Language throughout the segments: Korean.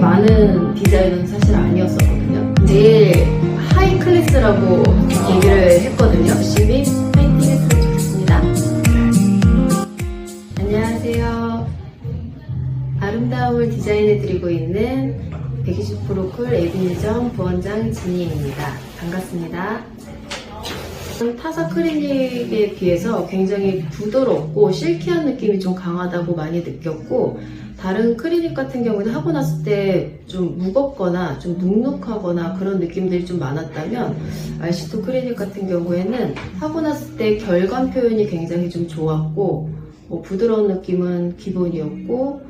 많은 디자인은 사실 아니었었거든요. 제일 하이 클래스라고 얘기를 했거든요. 열심히 파이팅 했으면 좋겠습니다. 안녕하세요. 아름다움을 디자인해드리고 있는 120% 쿨 에비뉴정 부원장 진희입니다. 반갑습니다. 타사 크리닉에 비해서 굉장히 부드럽고 실키한 느낌이 좀 강하다고 많이 느꼈고, 다른 크리닉 같은 경우는 하고 났을 때 좀 무겁거나 좀 눅눅하거나 그런 느낌들이 좀 많았다면, RC2 크리닉 같은 경우에는 하고 났을 때 결감 표현이 굉장히 좀 좋았고, 부드러운 느낌은 기본이었고,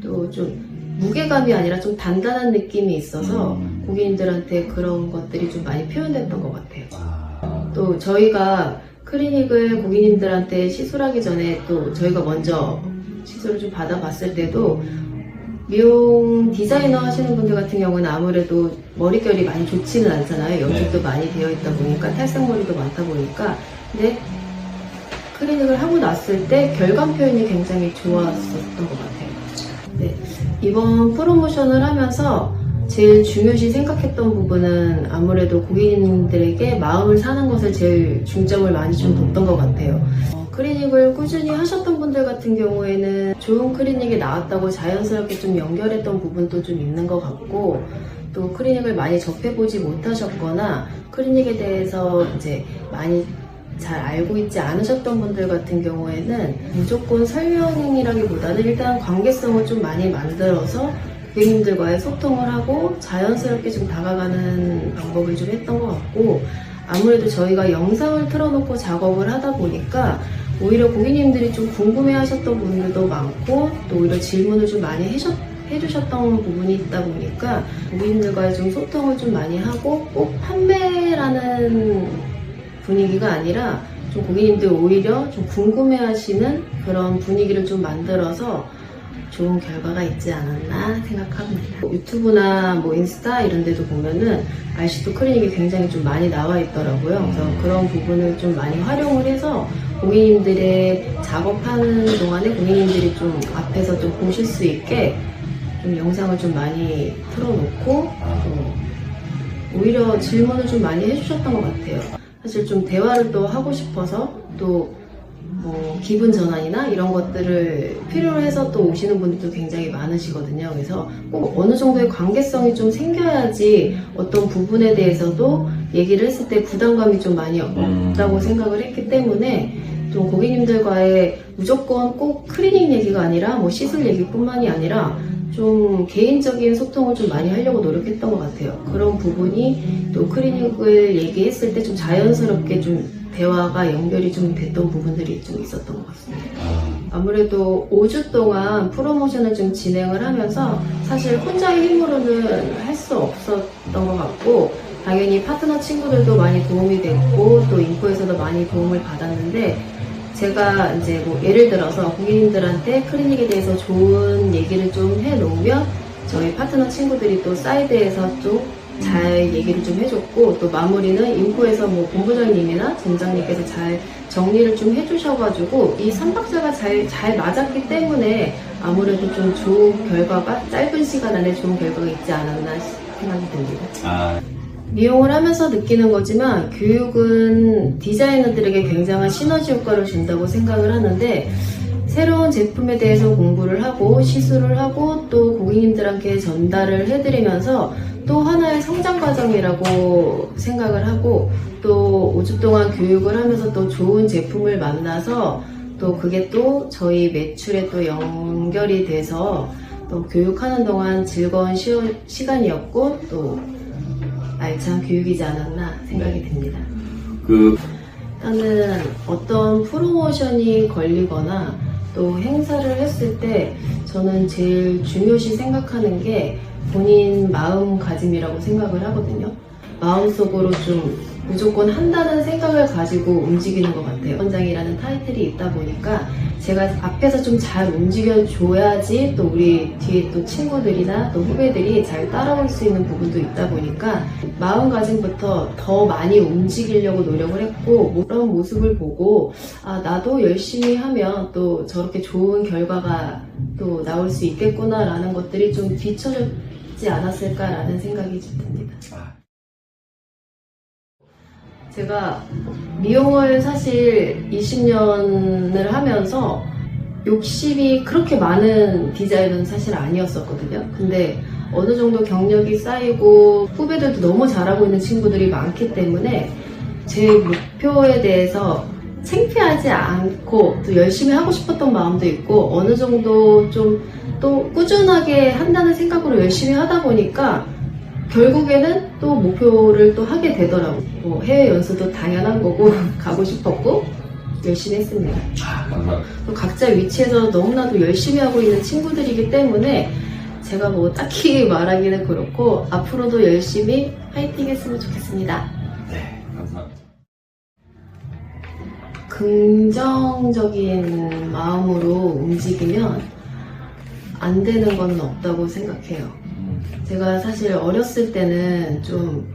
또 좀 무게감이 아니라 좀 단단한 느낌이 있어서 고객님들한테 그런 것들이 좀 많이 표현됐던 것 같아요. 또 저희가 크리닉을 고객님들한테 시술하기 전에 또 저희가 먼저 시술을 좀 받아봤을 때도, 미용 디자이너 하시는 분들 같은 경우는 아무래도 머릿결이 많이 좋지는 않잖아요. 염색도 많이 되어 있다 보니까, 탈색머리도 많다 보니까. 근데 크리닉을 하고 났을 때 결감 표현이 굉장히 좋았었던 것 같아요. 네, 이번 프로모션을 하면서 제일 중요시 생각했던 부분은 아무래도 고객님들에게 마음을 사는 것을 제일 중점을 많이 좀 뒀던 것 같아요. 크리닉을 꾸준히 하셨던 분들 같은 경우에는 좋은 크리닉이 나왔다고 자연스럽게 좀 연결했던 부분도 좀 있는 것 같고, 또 크리닉을 많이 접해보지 못하셨거나 크리닉에 대해서 이제 많이 잘 알고 있지 않으셨던 분들 같은 경우에는 무조건 설명이라기보다는 일단 관계성을 좀 많이 만들어서 고객님들과의 소통을 하고 자연스럽게 좀 다가가는 방법을 좀 했던 것 같고, 아무래도 저희가 영상을 틀어놓고 작업을 하다 보니까 오히려 고객님들이 좀 궁금해 하셨던 분들도 많고, 또 오히려 질문을 좀 많이 해주셨던 부분이 있다 보니까 고객님들과의 좀 소통을 좀 많이 하고, 꼭 판매라는 분위기가 아니라 좀 고객님들 오히려 좀 궁금해 하시는 그런 분위기를 좀 만들어서 좋은 결과가 있지 않았나 생각합니다. 유튜브나 뭐 인스타 이런 데도 보면은 RC2 크리닉이 굉장히 좀 많이 나와 있더라고요. 그래서 그런 부분을 좀 많이 활용을 해서 고객님들의 작업하는 동안에 고객님들이 좀 앞에서 좀 보실 수 있게 좀 영상을 좀 많이 틀어놓고, 오히려 질문을 좀 많이 해주셨던 것 같아요. 사실 좀 대화를 또 하고 싶어서, 또 뭐 기분 전환이나 이런 것들을 필요로 해서 또 오시는 분들도 굉장히 많으시거든요. 그래서 꼭 어느 정도의 관계성이 좀 생겨야지 어떤 부분에 대해서도 얘기를 했을 때 부담감이 좀 많이 없다고 생각을 했기 때문에, 좀 고객님들과의 무조건 꼭 크리닉 얘기가 아니라 뭐 시술 얘기뿐만이 아니라 좀 개인적인 소통을 좀 많이 하려고 노력했던 것 같아요. 그런 부분이 또 크리닉을 얘기했을 때 좀 자연스럽게 좀 대화가 연결이 좀 됐던 부분들이 좀 있었던 것 같습니다. 아무래도 5주 동안 프로모션을 좀 진행을 하면서 사실 혼자의 힘으로는 할 수 없었던 것 같고, 당연히 파트너 친구들도 많이 도움이 됐고, 또 인포에서도 많이 도움을 받았는데, 제가 이제 뭐 예를 들어서 고객님들한테 크리닉에 대해서 좋은 얘기를 좀 해놓으면 저희 파트너 친구들이 또 사이드에서 또 잘 얘기를 좀 해줬고, 또 마무리는 인포에서 뭐 본부장님이나 점장님께서 잘 정리를 좀 해주셔가지고 이 3박자가 잘 맞았기 때문에 아무래도 좀 좋은 결과가, 짧은 시간 안에 좋은 결과가 있지 않았나 생각이 듭니다. 미용을 하면서 느끼는 거지만 교육은 디자이너들에게 굉장한 시너지 효과를 준다고 생각을 하는데, 새로운 제품에 대해서 공부를 하고 시술을 하고 또 고객님들한테 전달을 해드리면서 또 하나의 성장 과정이라고 생각을 하고, 또 5주 동안 교육을 하면서 또 좋은 제품을 만나서 또 그게 또 저희 매출에 또 연결이 돼서 또 교육하는 동안 즐거운 시간이었고 또 알찬 교육이지 않았나 생각이 듭니다. 일단은 어떤 프로모션이 걸리거나 또 행사를 했을 때 저는 제일 중요시 생각하는 게 본인 마음가짐이라고 생각을 하거든요. 마음속으로 좀 무조건 한다는 생각을 가지고 움직이는 것 같아요. 원장이라는 타이틀이 있다 보니까 제가 앞에서 좀 잘 움직여줘야지 또 우리 뒤에 또 친구들이나 또 후배들이 잘 따라올 수 있는 부분도 있다 보니까 마음가짐부터 더 많이 움직이려고 노력을 했고, 그런 모습을 보고 아, 나도 열심히 하면 또 저렇게 좋은 결과가 또 나올 수 있겠구나 라는 것들이 좀 있지 않았을까라는 생각이 좀 듭니다. 제가 미용을 사실 20년을 하면서 욕심이 그렇게 많은 디자인은 사실 아니었었거든요. 근데 어느 정도 경력이 쌓이고 후배들도 너무 잘하고 있는 친구들이 많기 때문에 제 목표에 대해서 창피하지 않고 또 열심히 하고 싶었던 마음도 있고 어느 정도 좀 또 꾸준하게 한다는 생각으로 열심히 하다 보니까 결국에는 또 목표를 또 하게 되더라고요. 뭐 해외 연수도 당연한 거고 가고 싶었고 열심히 했습니다. 또 각자 위치에서 너무나도 열심히 하고 있는 친구들이기 때문에 제가 뭐 딱히 말하기는 그렇고 앞으로도 열심히 파이팅 했으면 좋겠습니다. 네, 감사합니다. 긍정적인 마음으로 움직이면 안 되는 건 없다고 생각해요. 제가 사실 어렸을 때는 좀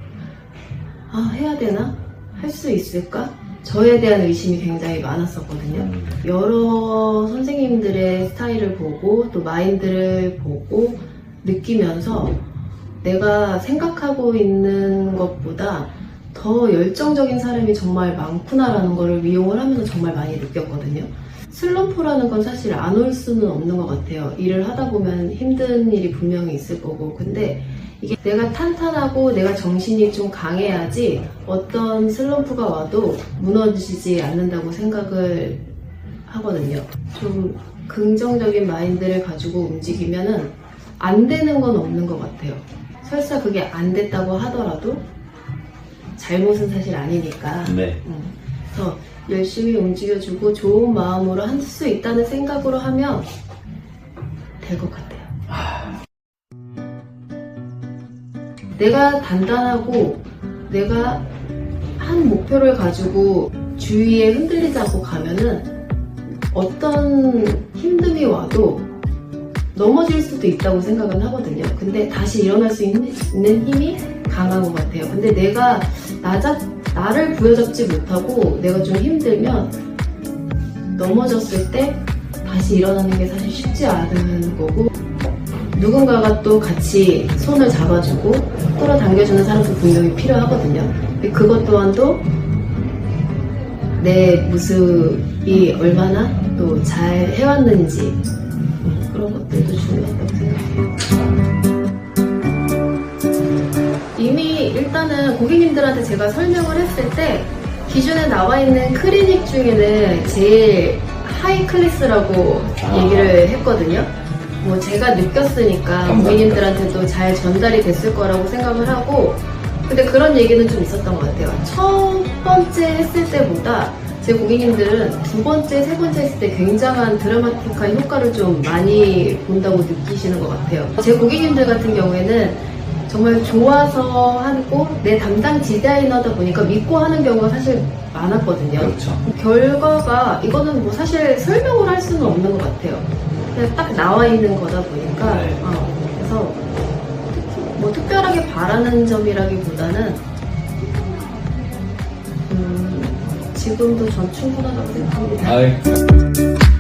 해야 되나? 할 수 있을까? 저에 대한 의심이 굉장히 많았었거든요. 여러 선생님들의 스타일을 보고 또 마인드를 보고 느끼면서 내가 생각하고 있는 것보다 더 열정적인 사람이 정말 많구나라는 거를 미용을 하면서 정말 많이 느꼈거든요. 슬럼프라는 건 사실 안 올 수는 없는 것 같아요. 일을 하다 보면 힘든 일이 분명히 있을 거고. 근데 이게 내가 탄탄하고 내가 정신이 좀 강해야지 어떤 슬럼프가 와도 무너지지 않는다고 생각을 하거든요. 좀 긍정적인 마인드를 가지고 움직이면은 안 되는 건 없는 것 같아요. 설사 그게 안 됐다고 하더라도 잘못은 사실 아니니까. 네. 그래서 열심히 움직여주고 좋은 마음으로 할 수 있다는 생각으로 하면 될 것 같아요. 내가 단단하고 내가 한 목표를 가지고 주위에 흔들리지 않고 가면은 어떤 힘듦이 와도 넘어질 수도 있다고 생각은 하거든요. 근데 다시 일어날 수 있는 힘이 강한 것 같아요. 근데 내가 나를 부여잡지 못하고 내가 좀 힘들면 넘어졌을 때 다시 일어나는 게 사실 쉽지 않은 거고 누군가가 또 같이 손을 잡아주고 끌어당겨주는 사람도 분명히 필요하거든요. 근데 그것 또한도 내 모습이 얼마나 또 잘 해왔는지 그런 것들도 중요하다고 생각해요. 이미 일단은 고객님들한테 제가 설명을 했을 때 기존에 나와 있는 클리닉 중에는 제일 하이 클래스라고 얘기를 했거든요. 뭐 제가 느꼈으니까 고객님들한테도 잘 전달이 됐을 거라고 생각을 하고 근데 그런 얘기는 좀 있었던 것 같아요. 첫 번째 했을 때보다 제 고객님들은 두 번째, 세 번째 했을 때 굉장한 드라마틱한 효과를 좀 많이 본다고 느끼시는 것 같아요. 제 고객님들 같은 경우에는 정말 좋아서 하고 내 담당 디자이너다 보니까 믿고 하는 경우가 사실 많았거든요. 그렇죠. 결과가 이거는 뭐 사실 설명을 할 수는 없는 것 같아요. 그냥 딱 나와 있는 거다 보니까 네. 그래서 뭐 특별하게 바라는 점이라기보다는 지금도 전 충분하다고 생각합니다.